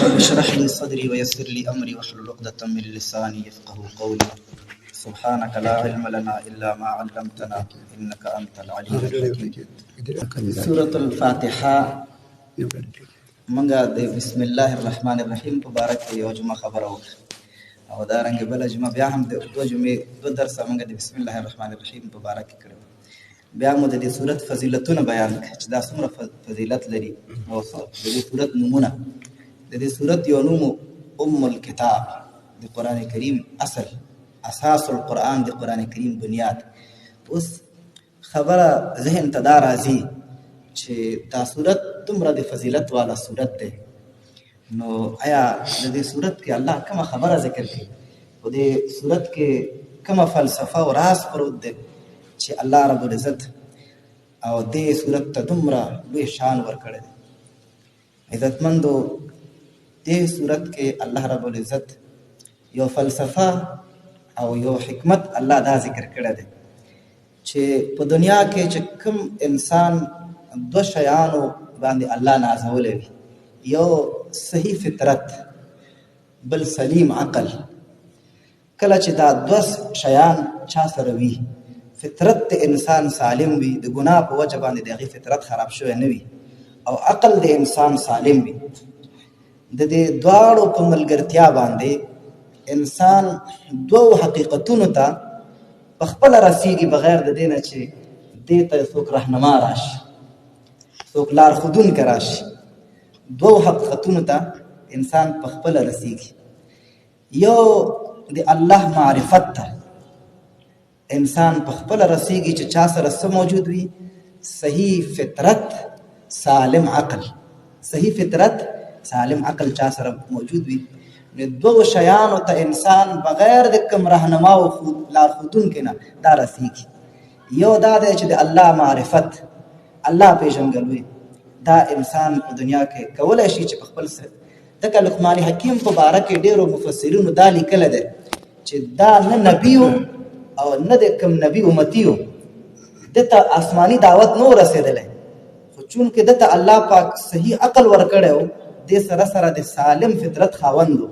اشرح لي صدري ويسر لي أمري واحلل عقدة من لساني يفقهوا قولي. سبحانك لا علم لنا إلا ما علمتنا إنك أنت العليم الحكيم. سورة الفاتحة منگا دے بسم الله الرحمن الرحیم مبارک یو جمعه خبر او او دارنګ بل جمعه بیا هم د دو درس منگا دے بسم الله الرحمن الرحیم مبارک کړو. بیا مو د دې صورت فضیلتونه بیان چې دا څومره فضیلت لري او د دې صورت نمونه. د دې صورت یو نوم ام الكتاب د قران کریم اصل اساس القرآن د قران کریم بنیاد. اوس خبره ذهن ته دا راځي چې دا صورت دومره د فضیلت والا صورت ده، نو آیا د دې صورت کې الله کومه خبره ذکر کړي او د صورت کې کومه فلسفه او راز پروت ده چې الله رب العزت او دې صورت ته دومره لوی شان ورکړی دی. عزتمندو دې صورت کې الله رب العزت یو فلسفه او یو حکمت الله دا ذکر کړی دی چې په دنیا کې چې کوم انسان دو شیانو باندې الله نازولې وي، یو صحیح فطرت بل سلیم عقل. کله چې دا دو شیان چا سره وي، فطرت د انسان سالم وي، د ګناه په وجه باندې د هغې فطرت خراب شوی نه وي، او عقل د انسان سالم وي، د دې دواړو په ملګرتیا باندې انسان دوو حقیقتونو ته په خپله رسیږي بغیر د دې نه چې دې ته څوک رهنما راشي، څوک لار ښودونکی راشي. دوو حقیقتونو ته انسان په خپله رسیږي. یو د الله معرفت ته انسان په خپله رسیږي چې چا سره څه موجود وي، صحیح فطرت سالم عقل. صحیح فطرت سالم عقل چا سره موجود وي، نو دوو شیانو ته انسان بغیر د کوم رهنما او لار ښودونکي نه دا رسیږي. یو دا دی چې د الله معرفت، الله پیژنګلوي، دا انسان په دنیا کې کولی شي چې په خپل ځکه لقمان حکیم په باره کې ډېرو مفسرینو دا لیکلی دی چې دا نه نبي او نه د کوم نبي امتي و، ده ته آسماني دعوت نو رسېدلی، خو چونکې ده ته الله پاک صحیح عقل ورکړی و، دې سره سره د سالم فطرت خاوند و،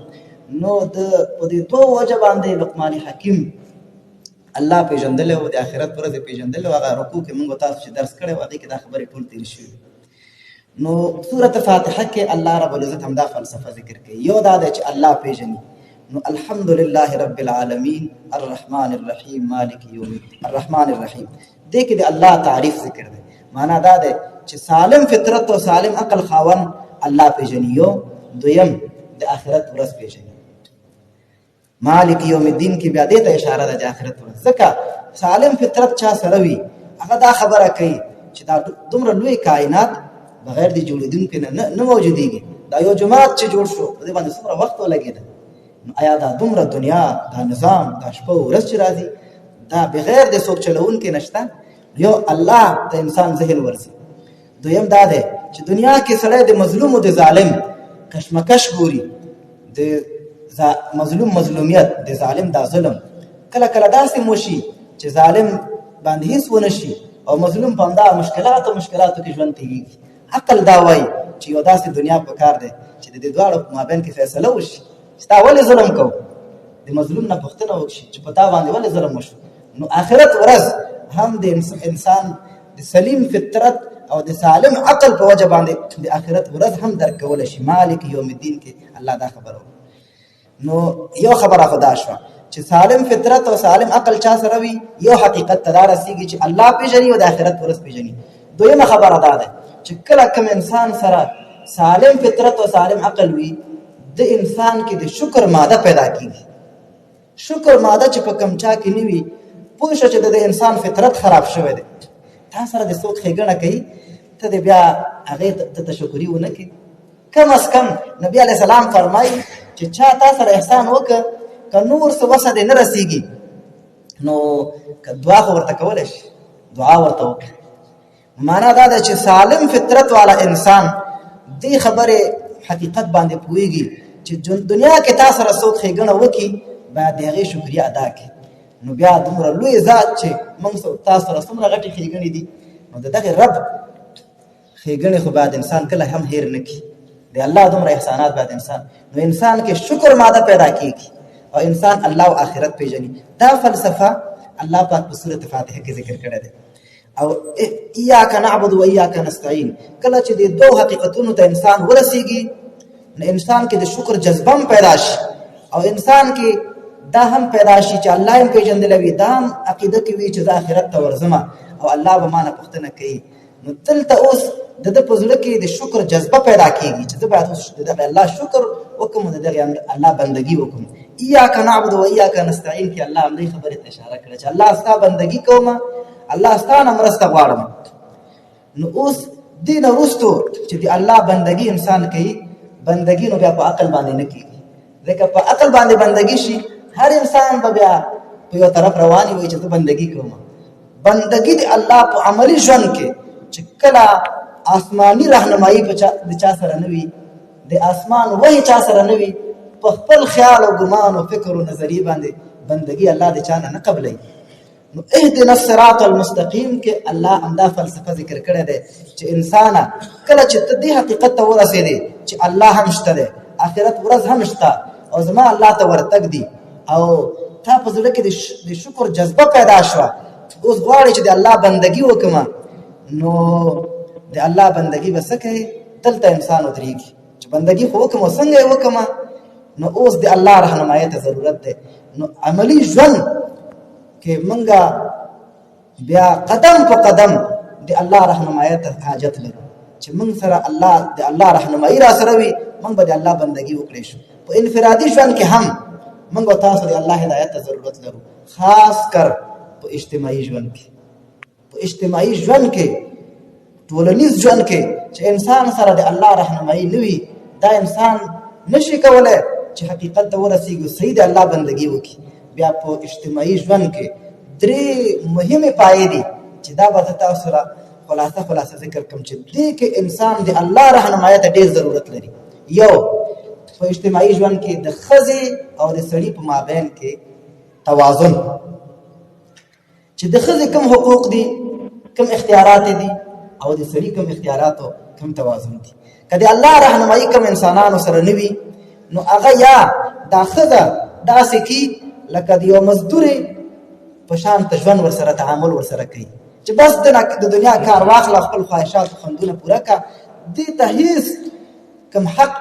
نو په دې دوه وجه باندې لقمان حکیم الله پیژندلی و، د آخرت ورځ یې پیژندلی و. هغه رکوع کې موږ تاسو چې درس کړی و هغې کې دا خبرې ټول تېرې شوي. نو سورت فاتحه کې الله رب العزت همدا فلسفه ذکر کوي. یو دا دی چې الله پیژني، نو الحمدلله رب العالمین الرحمن الرحیم مالک یوم الدین. الرحمن الرحیم دې کې د الله تعریف ذکر دی، معنا دا دی چې سالم فطرت او سالم عقل خاوند الله پیژني. یو دویم د آخرت ورځ پیژني. مالک یوم الدین کې بیا دې ته اشاره ده د آخرت ورځ، ځکه سالم فطرت چا سره وي هغه دا خبره کوي چې دا دومره لوی کائنات بغیر د جوړېدونکي نه موجودېږي. دا یو جومات چې جوړ شو په دې باندې څومره وخت ولګېده، نو آیا دا دومره دنیا، دا نظام، دا شپه او ورځ چې راځي دا بغیر د څوک چلوونکي نشته؟ یو الله د انسان ذهن ورځي. دویم دا دی چې دنیا کې سړی د مظلوم او د ظالم کشمکش ګوري، د مظلوم مظلومیت، د ظالم دا ظلم. کله کله داسې موشي چې ظالم باندې هیڅ ونه شي او مظلوم په همدا مشکلاتو کې ژوند تېرېږي. عقل دا وایي چې یو داسې دنیا په کار دی چې د دې دواړو په مابین کې فیصله وشي چې تا ولې ظلم کوو، د مظلوم نه پوښتنه وشي چې په تا باندې ولې ظلم وشو. نو آخرت ورځ هم د انسان د سلیم فطرت او د سالم عقل په وجه باندې د آخرت ورځ هم درک کولی شي. مالک یوم الدین کې الله دا خبره وکړه. نو یو خبره خو دا شوه چې سالم فطرت او سالم عقل چا سره وي، یو حقیقت ته دا رسېږي چې الله پیژني او د آخرت ورځ پیژني. دویمه خبره دا ده چې کله کوم انسان سره سالم فطرت او سالم عقل وي، د انسان کې د شکر ماده پیدا کېږي. شکر ماده چې په کوم چا کې نه وي، پوه شه چې د انسان فطرت خراب شوی دی. تا سره د څوک ښېګڼه کوي، ته د بیا هغې ته تشکري ونه کړي. کم از کم نبي علیه السلام فرمایي چې چا تا سره احسان وکړه، که نور څه وسه دې نه رسېږي، نو که دعا خو ورته کولی شي، دعا ورته وکړه. معنا دا ده چې سالم فطرت والا انسان دې خبرې حقیقت باندې پوهېږي چې دنیا کې تا سره څوک ښېګڼه وکړي، باید د هغې شکریه ادا کړي. نو بیا دومره لوی ذات چې موږ تاسو سره څومره غټې ښېګڼې دي، نو د دغې رب ښېګڼې خو باید انسان کله هم هېر نه کړي. د الله دومره احسانات بعد انسان کې شکر ماده پیدا کیږي او انسان الله او آخرت پیژني. دا فلسفه الله پاک په سورۃ فاتحه کې ذکر کړی دی. او ایاک نعبد و ایاک نستعین، کله چې د دوه حقیقتونو ته انسان ورسیږي نو انسان کې د شکر جذبه هم پیدا شي او انسان کې دا هم پیدا شي چې الله هم پیژندلی وي، دا هم عقیده کې وي چې زه آخرت ته ورځم او الله به مانه پوښتنه کوي. نو دلته اوس د ده په زړه کې د شکر جذبه پیدا کېږي چې زه باید اوس د دغه الله شکر وکړم او د دغه الله بندګي وکړم. ایاک نعبد و ایاک نستعین کې الله همدې خبرې ته اشاره کړې چې الله ستا بندګي کوم، الله ستا نه مرسته غواړم. نو اوس دې نه وروستو چې د الله بندګي انسان کوي، بندګي نو بیا په عقل باندې نه کېږي، ځکه په عقل باندې بندګي شي هر انسان به بیا په یو طرف رواني وي چې زه بندګي کوم. بندګي د الله په عملي ژوند کې چې کله آسماني رهنمایي د چا سره نه وي، د آسمان وحی چا سره نه وي، په خپل خیال او ګمان او فکر او نظریې باندې بندګي الله د چا نه قبلوي. نو اهدنا الصراط المستقیم کې الله همدا فلسفه ذکر کړی دی چې انسان کله چې ته دې حقیقت ته ورسېدې چې الله هم شته دی، آخرت ورځ هم شته او زما الله ته ورتګ دي او تا په زړه کې د شکر جذبه پیدا شوه، اوس غواړې چې د الله بندګي وکړم. نو د الله بندګي به څه کوي؟ دلته انسان ودرېږي چې بندګي خو وکړم او څنګه یې وکړم. نو اوس د الله رهنمایۍ ته ضرورت دی. نو عملي ژوند کې منګه بیا قدم په قدم د الله رهنمایۍ ته حاجت لرو چې موږ سره الله د الله رهنمایي را سره وي، موږ به د الله بندګي وکړی شو. په انفرادي ژوند کې هم موږ او تاسو د الله هدایت ته ضرورت لرو، خاص کر په اجتماعي ژوند کې. په اجتماعي ژوند کې، ټولنیز ژوند کې چې انسان سره د الله رهنمایي نه وي، دا انسان نشي کولی چې حقیقت ته ورسېږي او صحیح د الله بندګي وکړي. بیا په اجتماعي ژوند کې درې مهمې پایې دي چې دا به تاسو سره خلاصه ذکر کوم چې دې کې انسان د الله رهنمایۍ ته ډېر ضرورت لري. یو، په اجتماعي ژوند کې د ښځې او د سړي په مابین کې توازن، چې د ښځې کوم حقوق دي، کوم اختیارات دي او د سړي کوم اختیارات او کوم توازن دي. که د الله رهنمایي کوم انسانانو سره نه وي نو هغه یا دا ښځه داسې کي لکه د یو مزدورې په شان ته ژوند ورسره تعامل ورسره کوي چې بس د دنیا کار واخله، خپل خواهشات او خوندونه پوره کړه، دې ته هېڅ کوم حق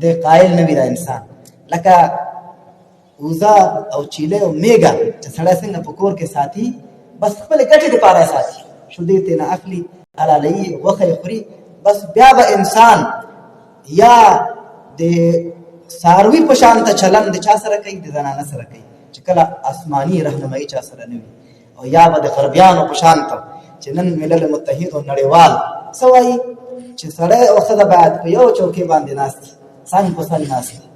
د قایل نه وي دا انسان. لکه وزه او چیلې او میږه چې سړی څنګه په کور کې ساتي، بس خپلې ګټې دپاره یې ساتي، شیدې ترېنه اخلي، حلالوي، غوښه یې خوري، بس بیا به انسان یا د څاروي په شان ته چلند د چا سره کوي؟ د زنانه سره کوي چې کله آسماني رهنمایي چا سره نه وي. او یا به د غربیانو په شان ته چې نن ملل متحد او نړیوال څه وایي چې سړی او ښځه باید په یو چوکۍ باندې ناست دي، څنګ په څنګ ناست دي،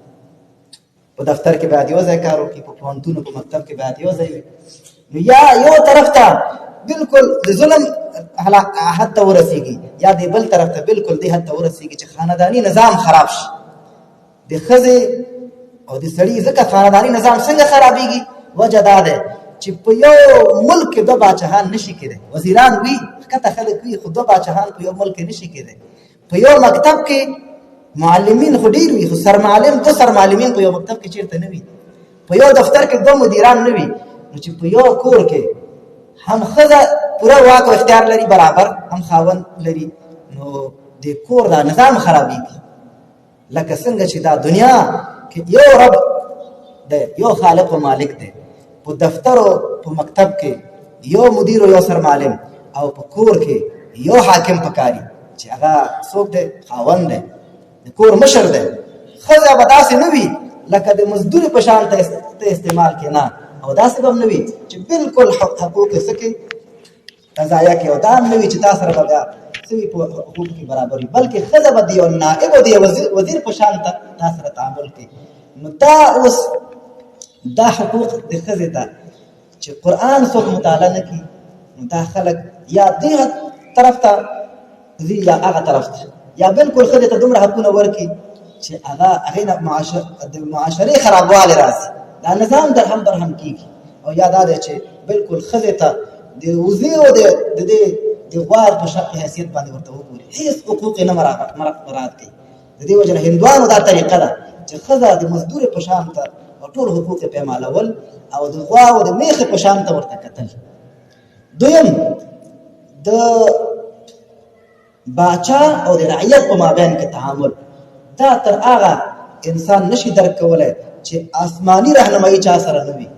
په دفتر کې باید یو ځای کار وکړي، په پوهنتون په مکتب کې باید یو ځای وي. نو یا یو طرف ته بالکل د ظلم حد ته ورسېږي یا د بل طرف ته بالکل دې حد ته ورسېږي چې خانداني نظام خراب شي. د ښځې او د سړي ځکه خانداني نظام څنګه خرابېږي؟ وجه دا ده چې په یو ملک کې دوه باچاهان نشي کېدی. وزیران وي، ښکته خلک وي، خو دوه باچاهان په یو ملک کې نشي کېدی. په یو مکتب کې معلمین خو ډېر وي، خو سرمعلم دوه سرمعلمین په یو مکتب کې چېرته نه وي. په یو دفتر کې دوه مدیران نه وي. نو چې په یو کور کې هم ښځه پوره واک او اختیار لري برابر، هم خاوند لري، نو د کور دا نظام خرابېږي. لکه څنګه چې دا دنیا کې یو رب دی، یو خالق او مالک دی، په دفتر او په مکتب کې یو مدیر او یو سرمعلم، او په کور کې یو حاکم پکاري چې هغه څوک دی؟ خاوند دی، د کور مشر دی. ښځه به داسې نه وي لکه د مزدوري په شان ته استعمال کې، نه، او داسې به هم نه وي چې بالکل حقوق یې څه کوي؟ قضایه کې، او دا هم نه وي چې تا سره به بیا څه وي په حقوقو کې برابر وي، بلکې ښځه به د یو نائب او د یو وزیر په شان ته تا سره تعامل کوي. نو دا اوس دا حقوق د ښځې ته چې قرآن څوک مطالعه نه کړي نو دا خلک یا دې طرف ته ځي یا هغه طرف ته، یا بالکل ښځې ته دومره حقونه ورکړي چې هغې نه د معاشرې خرابوالی راځي، دا نظام درهم برهم کېږي. او یا دا دی چې بالکل ښځې ته د وزې او د دې د غوار په حیثیت باندې ورته وګوري، هېڅ حقوق یې نه مراعات کوي. د د دې وجه نه هندوانو دا طریقه ده چې ښځه د مزدور په شان ته او ټول حقوق یې پیمالول او د غوا او د میخې په شان ته ورته کتل. دویم د باچا او د رعیت په مابین کې تعامل، دا تر هغه انسان نشي درک کولی چې آسماني رهنمایي چا سره نه وي.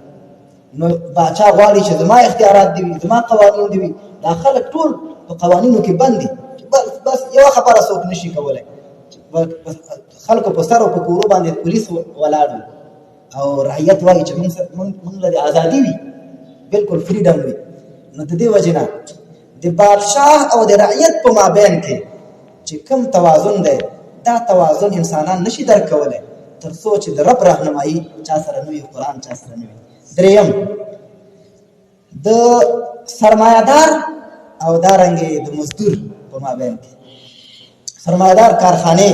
نو باچا غواړي چې زما اختیارات دي وي، زما قوانین دي وي، دا خلک ټول په قوانینو کې بند دي. بس یوه خبره څوک نشي کولی، خلکو په سر او په کورو باندې پولیس ولاړ وي او رعیت وایي چې موږ له ازادي وي، بالکل فریډم وي. نو د دې وجې نه د بادشاه او د رعیت په مابین کې چې کوم توازن دی، دا توازن انسانان نشي درک کولی تر څو چې د رب رهنمایي چا سره نه وي، قرآن چا سره نه وي. دریم د سرمایه‌دار او دارنګې د مزدور په مابین کې. سرمایه‌دار کارخانې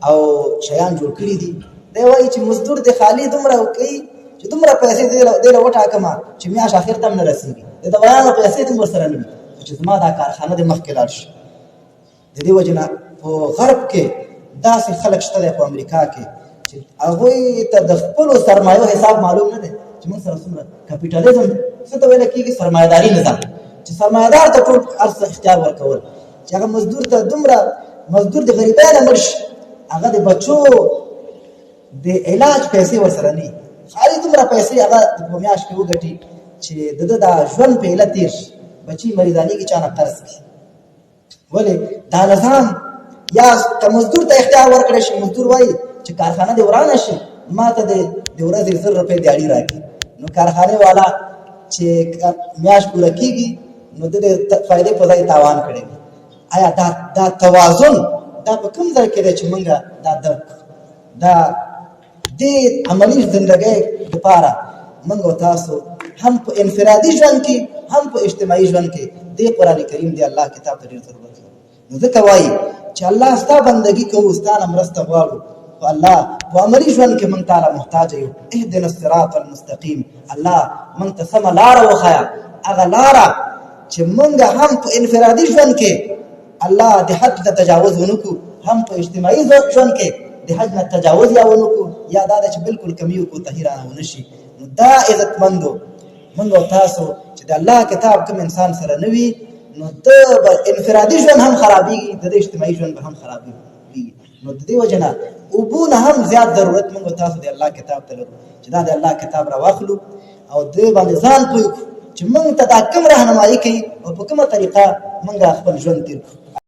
او شیان جوړ کړي دي، دی وایي چې مزدور د خالي دومره کوي چې دومره پیسې دې له وټاکمه چې میاشت اخر ته هم نه رسېږي، د دوایانو پیسې دې ورسره نه وي چې زما دا کارخانه دې مخکې لاړ شي. د دې وجې نه په غرب کې داسې خلک شته دی، په امریکا کې، چې هغوی ته د خپلو سرمایو حساب معلوم نه دی چې موږ سره څومره کپیټالیزم څه ته ویل کېږي، سرمایه‌داري نظام، چې سرمایه‌دار ته ټول هر څه اختیار ورکول، چې هغه مزدور ته دومره مزدور د غریبانه مړ شي، هغه د بچو د علاج پیسې ورسره نه وي، خالي دومره پیسې هغه په میاشت کې وګټي چې د ده دا ژوند په ایله تېر شي، بچي مریضانېږي چا نه قرض کړي. ولې دا نظام یا که مزدور ته اختیار ورکړی شي، مزدور وایي چې کارخانه دې ورانه شي، ما ته د ورځې 1000 روپۍ دیاړي راکړي، نو کارخانې والا چې میاشت پوره کېږي نو د دې فایدې په ځای تاوان کړی وي. آیا دا توازن دا په کوم ځای کې دی چې موږ دا درک دا دې عملي زندګۍ لپاره موږ او تاسو هم په انفرادي ژوند کې هم په اجتماعي ژوند کې دې قرآن کریم دی الله کتاب ته ډېر ضرورت لري. نو ځکه وایي چې الله ستا بندګي کوو، ستا نه مرسته غواړو، خو الله په عملي ژوند کې موږ تعالی محتاج یو. اهدنا الصراط المستقیم، الله موږ ته سمه لاره وښیه، هغه لاره چې موږ هم په انفرادي ژوند کې الله د حد نه تجاوز ونه کړو، هم په اجتماعي ژوند کې د حد نه تجاوز یا ونه کړو، یا دا ده چې بالکل کمی او کوتاهي رانه ونه شي. نو دا عزتمندو موږ او تاسو چې د الله کتاب کوم انسان سره نه وي، نو د انفرادي ژوند هم خرابېږي، د اجتماعي ژوند به هم خرابېږي. نو د دې وجه نه اوبو نه هم زیات ضرورت موږ او تاسو د الله کتاب ته لرو چې دا د الله کتاب راواخلو او دې باندې ځان پوه کړو چې موږ ته دا کوم رهنمایي کوي او په کومه طریقه موږ خپل ژوند تېر کړو.